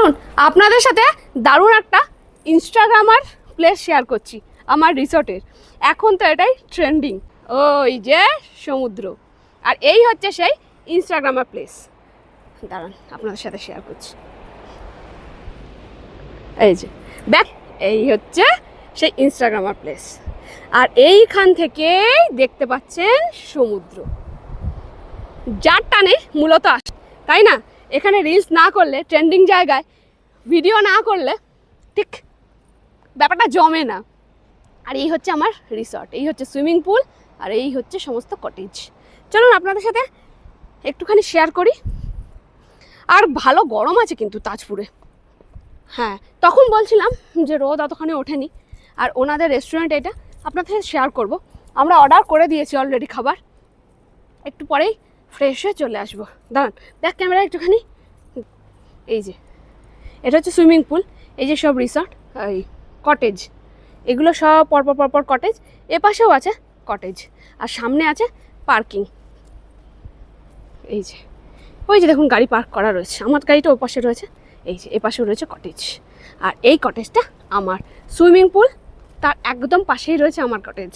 চলুন আপনাদের সাথে দারুণ একটা ইনস্টাগ্রামার প্লেস শেয়ার করছি আমার রিসর্টের। এখন তো এটাই ট্রেন্ডিং, ওই যে সমুদ্র, আর এই হচ্ছে সেই ইনস্টাগ্রামার প্লেস। দাঁড়ান আপনাদের সাথে শেয়ার করছি। এই যে ব্যাক, এই হচ্ছে সেই ইনস্টাগ্রামার প্লেস, আর এইখান থেকে দেখতে পাচ্ছেন সমুদ্র, যার টানে মূলত আসে, তাই না? এখানে রিলস না করলে, ট্রেন্ডিং জায়গায় ভিডিও না করলে ঠিক ব্যাপারটা জমে না। আর এই হচ্ছে আমার রিসর্ট, এই হচ্ছে সুইমিং পুল, আর এই হচ্ছে সমস্ত কটেজ। চলুন আপনাদের সাথে একটুখানি শেয়ার করি। আর ভালো গরম আছে কিন্তু তাজপুরে। হ্যাঁ, তখন বলছিলাম যে রোদ অতখানি ওঠেনি, আর ওনাদের রেস্টুরেন্ট এটা আপনাদের সাথে শেয়ার করব। আমরা অর্ডার করে দিয়েছি অলরেডি খাবার, একটু পরেই ফ্রেশ হয়ে চলে আসবো। দাঁড়ান ব্যাক ক্যামেরা একটুখানি। এই যে এটা হচ্ছে সুইমিং পুল, এই যে সব রিসর্ট, এই কটেজ, এগুলো সব পরপর পরপর কটেজ। এ পাশেও আছে কটেজ, আর সামনে আছে পার্কিং। এই যে ওই যে দেখুন গাড়ি পার্ক করা রয়েছে, আমার গাড়িটা ও পাশে রয়েছে। এই যে এ পাশেও রয়েছে কটেজ, আর এই কটেজটা আমার। সুইমিং পুল তার একদম পাশেই রয়েছে আমার কটেজ।